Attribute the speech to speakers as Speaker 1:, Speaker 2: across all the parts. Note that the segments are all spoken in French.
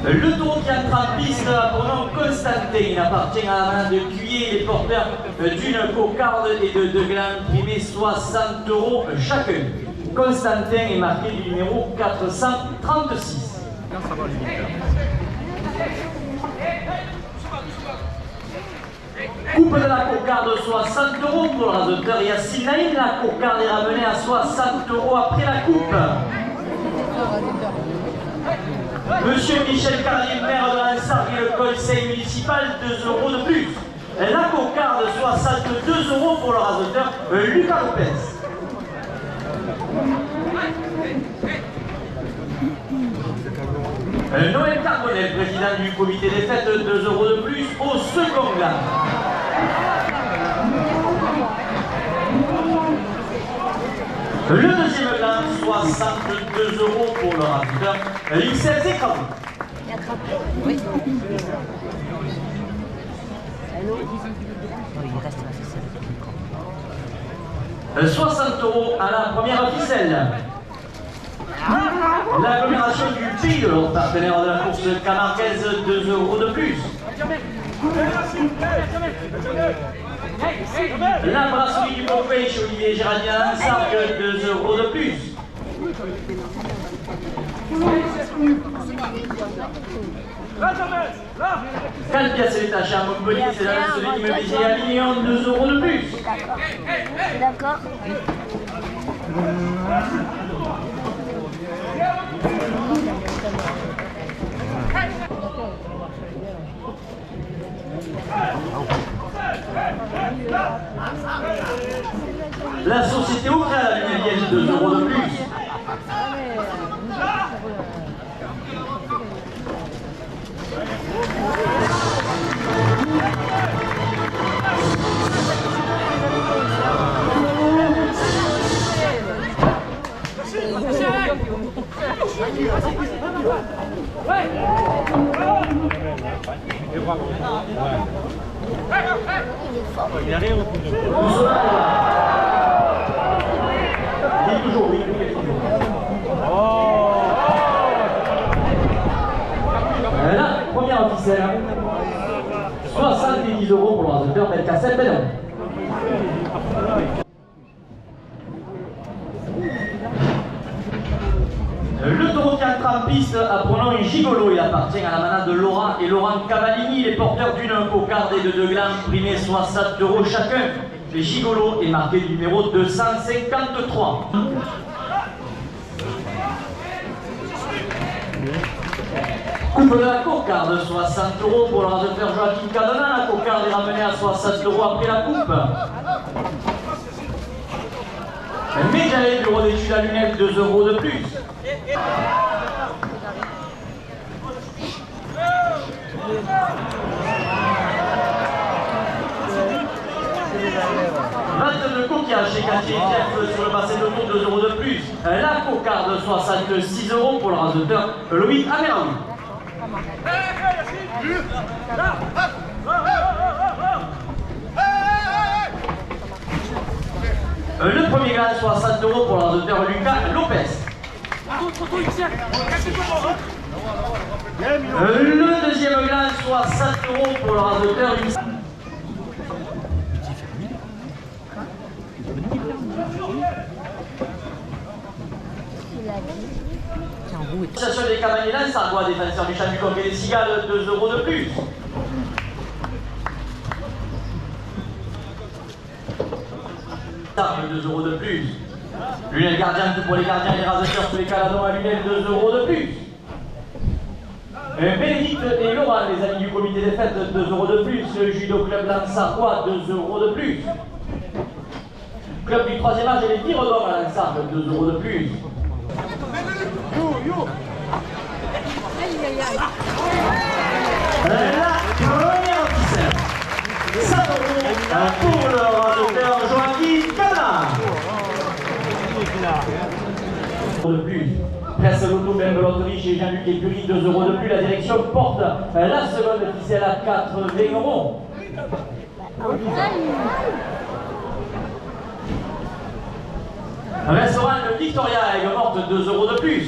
Speaker 1: Le taureau qui entre en piste pour nom Constantin appartient à la main de Cuyer, les porteurs d'une cocarde et de deux glands primés 60 € chacun. Constantin est marqué du numéro 436. Coupe de la cocarde 60 € pour le raseteur et à Sinaï, la cocarde est ramenée à 60 € après la coupe. Monsieur Michel Carlier, maire de l'Ansargues et le conseil municipal, 2 € de plus. La cocarde 62 € pour le raseteur Lucas Lopez. Noël Carbonel, président du comité des fêtes, 2 € de plus au second gland. Le deuxième gland, 62 € pour le raseteur Lixel Zécran.
Speaker 2: Oui.
Speaker 1: 60 € à la première ficelle. L'agglomération du Pays de l'Aude, partenaire de la course camarguaise, 2 € de plus. La brasserie du Beaufait chez Olivier Gérardien à Sargue, 2 € de plus. Calpias et détaché à Montpellier, c'est la celui qui me visait à Lignon, 2 € de plus.
Speaker 2: D'accord.
Speaker 1: La société au à la Lumière, 2 € de plus.
Speaker 3: Il arrive.
Speaker 1: Il est toujours oui. La première officielle, 70 € pour le raseteur Belkacem Bellon. Le taureau qui entre en piste a pronom Gigolo. Il appartient à la manade de Laurent et Laurent Cavallini, les porteurs d'une cocarde et de deux glands primés 60 € chacun. Le Gigolo est marqué du numéro 253. Coupe de la cocarde, 60 € pour le raseteur Joachim Cadena. La cocarde est ramenée à 60 € après la coupe. Médaille bureau d'études à lunettes, 2 € de plus. De coquillage chez Cathy sur le bassin de tour, 2 € de plus. La cocarde, 66 € pour le raseteur Louis Améraoui. Le premier gland, 60 € pour le raseteur Lucas Lopez. Le deuxième gland, 60 € pour le raseteur Lucas. L'association des cavaliers Sargois, défenseur du champ du Congrès des Cigales, 2 € de plus. Sargue, 2 € de plus. Lunettes gardiens, tout pour les gardiens et les raseteurs, tous les caladons à lunettes, 2 € de plus. Bénédicte et Laurent, les amis du comité des fêtes, 2 € de plus. Le judo club Lansargois, 2 € de plus. Club du 3e âge et les tirs d'hommes à Lansargues, 2 € de plus. La première officielle, 100 € pour le raseteur Joachim Cadena. De plus, presse l'auto même loterie chez Jean-Luc Écurie, 2 € de plus. La direction porte la seconde officielle à 80 €. Restaurant le Victoria, Aigues Mortes, 2 € de plus.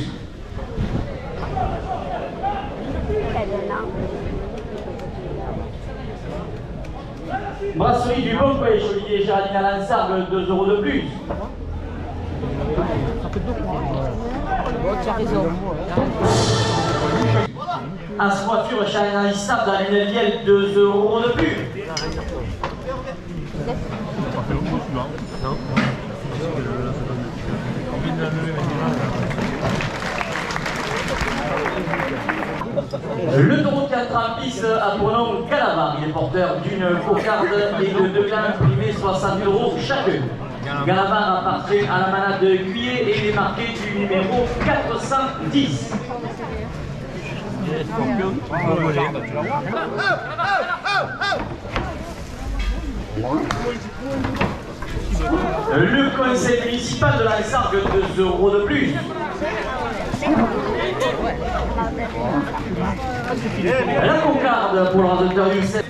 Speaker 1: Brasserie du Bon Collège Olivier Géraldine à Lansargues, 2 € de plus. As Coiffure China Issab dans une Liel, 2 € de plus. Le taureau 4 en piste à pronom Galavar. Il est porteur d'une cocarde et de 2 glanes primées 60 € chacune. Galavar appartient à la manade de Cuillé et il est marqué du numéro 410. Le conseil municipal de la Lansargues, 2 € de plus. La cocarde pour l'ordinateur du 7.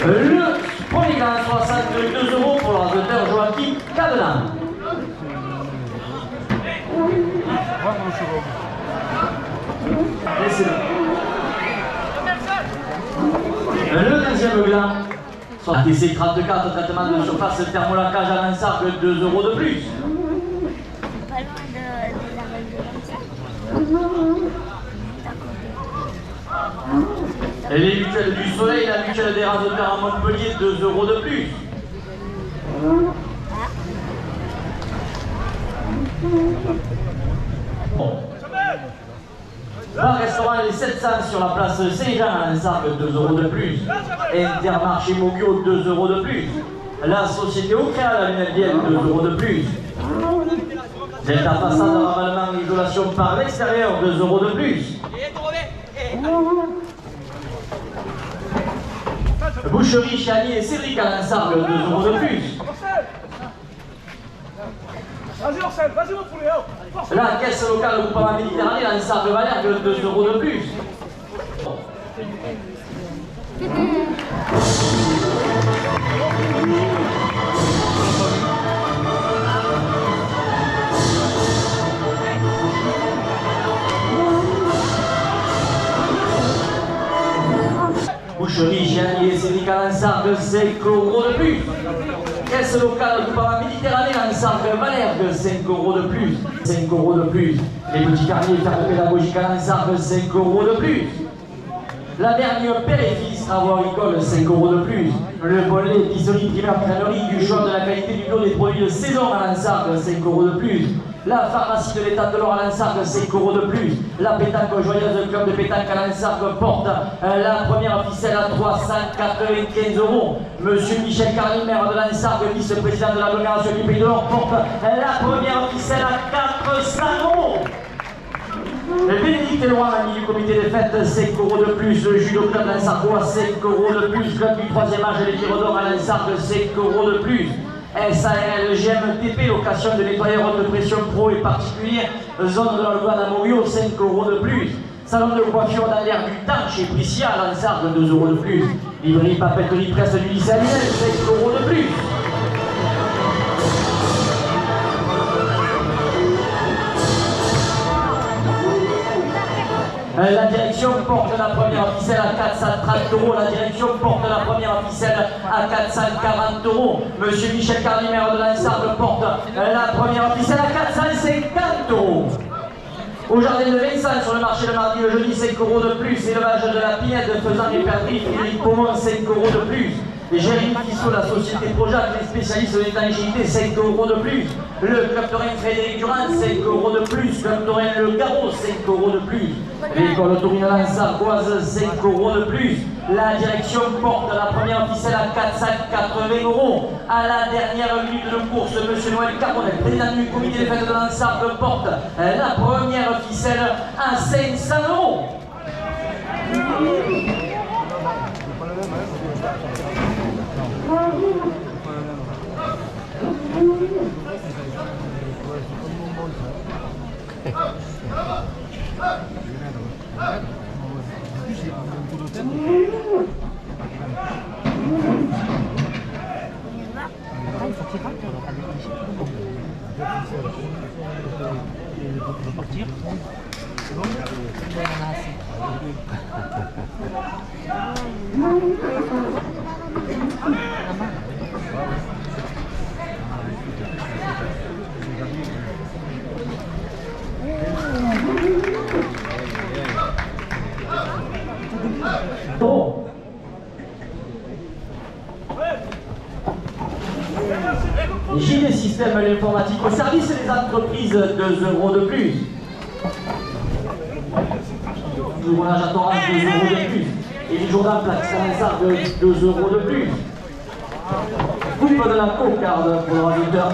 Speaker 1: Le premier gain 62 € pour l'ordinateur Joachim Cadelan. Le deuxième gland, ATC 34, traitement de surface thermolacage à Lansargues, 2 € de plus.
Speaker 2: Pas loin de la reine de
Speaker 1: Les mutuelles du soleil, la mutuelle des rasoteurs à Montpellier, 2 € de plus. Bon. Bar restaurant Les 700 sur la place Saint-Jean à Lansargues, 2 € de plus. Intermarché Mogio, 2 € de plus. La société Océal à Lunel-Vienne, 2 € de plus. Delta façade ravalement et isolation par l'extérieur, 2 € de plus. Boucherie Chani et Cédric à Lansargues, 2 € de plus.
Speaker 3: Vas-y Orsen, vas-y mon poulet.
Speaker 1: La caisse locale groupement Méditerranée, Lansargues Valergue, 2 € de plus. Boucherie Chani et Cédric à Lansargues, 5 € de plus. Caisse locale groupement Méditerranée, Lansargues Valergue, 5 € de plus. 5 € de plus. Les petits carniers ferme pédagogique à Lansargues, 5 € de plus. La dernière père et fils, travaux agricoles, 5 € de plus. Le volet épicerie primaire crânerie du choix de la qualité du bio des produits de saison à Lansargues, 5 € de plus. La pharmacie de l'État de l'Or à Lansargues, 5 € de plus. La pétanque joyeuse club de pétanque à Lansargues porte la première ficelle à 395 €. Monsieur Michel Carly, maire de Lansargues, vice-président de l'agglomération du Pays de l'Or, porte la première ficelle à 400 €. Bénédicte Loin, ami du comité des fêtes, 5 € de plus. Le judo club Lansargois, 5 € de plus. Club du 3e âge, les tirs d'or à Lansargues, 5 € de plus. SARL GMTP, location de nettoyeurs haute pression pro et particulier, zone de la loi d'Amorio, 5 € de plus. Salon de coiffure dans l'air du temps chez Priscia à Lansargues, 2 € de plus. Librairie papeterie presse du lycée Aliel, 5 € de plus. La direction porte la première ficelle à 430 €. La direction porte la première ficelle à 440 €. Monsieur Michel Carly, maire de Lansargues, porte la première ficelle à 450 €. Au jardin de Vincent, sur le marché le mardi, le jeudi, 5 € de plus. Élevage de la pinède faisant des perdrix, Frédéric Pomon, 5 € de plus. Jérémy Tissot, la société Projac, les spécialistes de l'étanchéité, 5 € de plus. Le club taurin Frédéric Durand, 5 € de plus. Club taurin Le Garot, 5 € de plus. L'école taurine Lansargoise, 5 € de plus. La direction porte la première ficelle à 480 €. À la dernière minute de course, monsieur Noël Carbonel, président du comité des fêtes de Lansargues, porte la première ficelle à 500 €. Bon. JD Système l'informatique au service des entreprises, 2 € de plus. Tournage à Torrance, 2 € de plus. Et les jours d'emploi, Saint-Lazare, 2 € de plus. Coupe de la cocarde pour le rajouteur.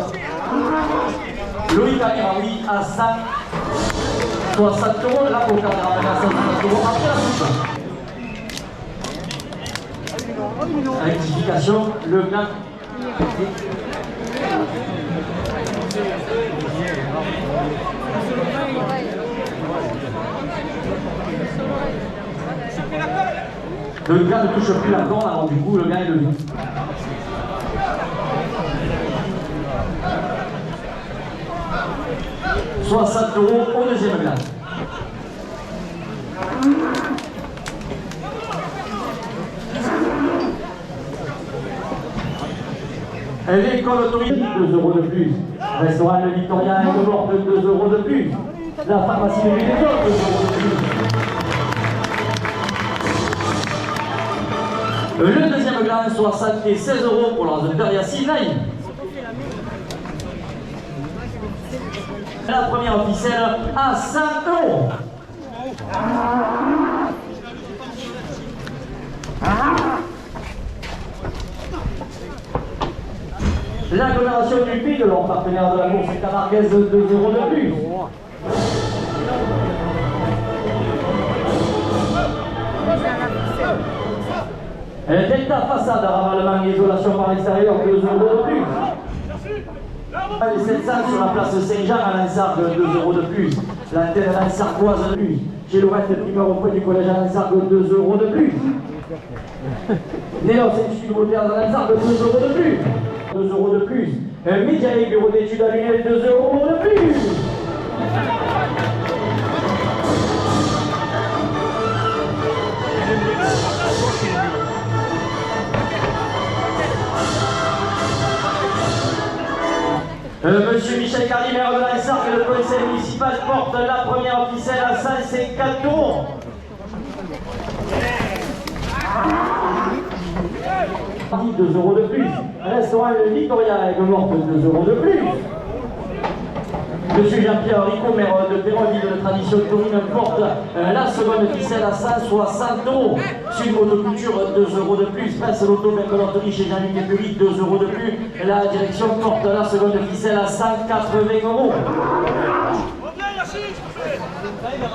Speaker 1: Loïc Amiraoui à 160 €. La cocarde ramène à 160 € après la coupe. Rectification, le blanc. Le gars ne touche plus la corde, alors du coup le gars est levé. « 60 € au deuxième gars. L'école autorisée, 2 € de plus. Restaurant Le Victoria et de Morte, 2 € de plus. La pharmacie de Médéon, 2 € de plus. Le deuxième gland, 76 € pour l'ordinateur Yassine Naïm. La première officielle à 5 €. L'agglomération du Puy de leur partenaire de la course camarguaise, 2 € de plus. Delta façade, ravalement et isolation par l'extérieur, 2 € de plus. Les 700 sur la place Saint-Jean à Lansargues, 2 € de plus. L'antenne lansargoise de plus. Chez Lorette, primeur au point du collège à Lansargues, 2 € de plus. Néos, institut du moteur de Lansargues, 2 € de plus. 2 € de plus. Médiaïque, bureau d'études à Lunel, 2 € de plus. Monsieur Michel Carly, maire de Lansargues, le conseil municipal porte la première officielle à 154 €. « 2 € de plus. Restaurant Le Victoria avec Morte, 2 € de plus. Monsieur Jean-Pierre Rico, maire de Péronville de tradition taurine, porte la seconde ficelle à 160 €. Sud Motoculture, 2 € de plus. Presse Loto, Bercolotterie chez Jean-Luc Épury, 2 € de plus. La direction porte la seconde ficelle à 180 €.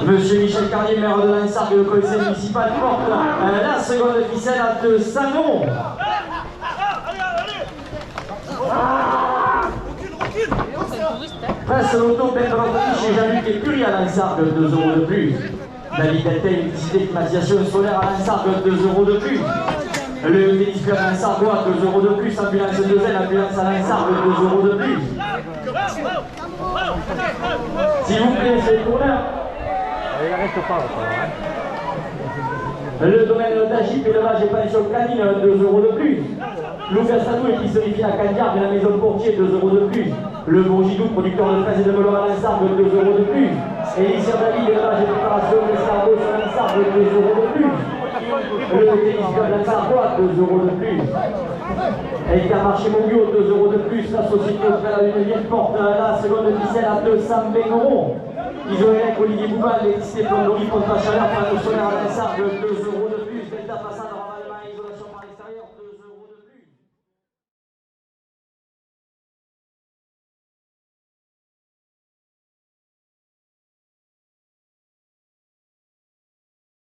Speaker 1: Monsieur Michel Carlier, maire de Lansargues, le conseil municipal porte la seconde ficelle à 200 €. Presse Loto, Bercolotterie chez Jean-Luc Épury à Lansargues, 2 € de plus. David Delta, électricité, climatisation solaire à Lansargues, 2 € de plus. Le tennis club Lansargois, 2 € de plus. Ambulance 2N, ambulance à Lansargues, 2 € de plus. S'il vous plaît, c'est le tourneur.
Speaker 4: Il reste pas,
Speaker 1: Le domaine d'Agip, élevage et pension canine, 2 € de plus. Lucas Sadou, épicerie fine à Candiard et la maison de Portier, 2 € de plus. Le Bourgidou, producteur de fraises et de melons à Lansargues, 2 € de plus. Élisir David, élevage et préparation d'escargots sur Lansargues, 2 € de plus. Le tennis club Lansargois, 2 € de plus. Intermarché Monguio, 2 € de plus. La société Autrel à Lunevière porte la seconde ficelle à 220 €. Isolélec, Olivier Bouval, l'électricité plomberie, pompe à chaleur, panneau solaire à Lansargues, 2 €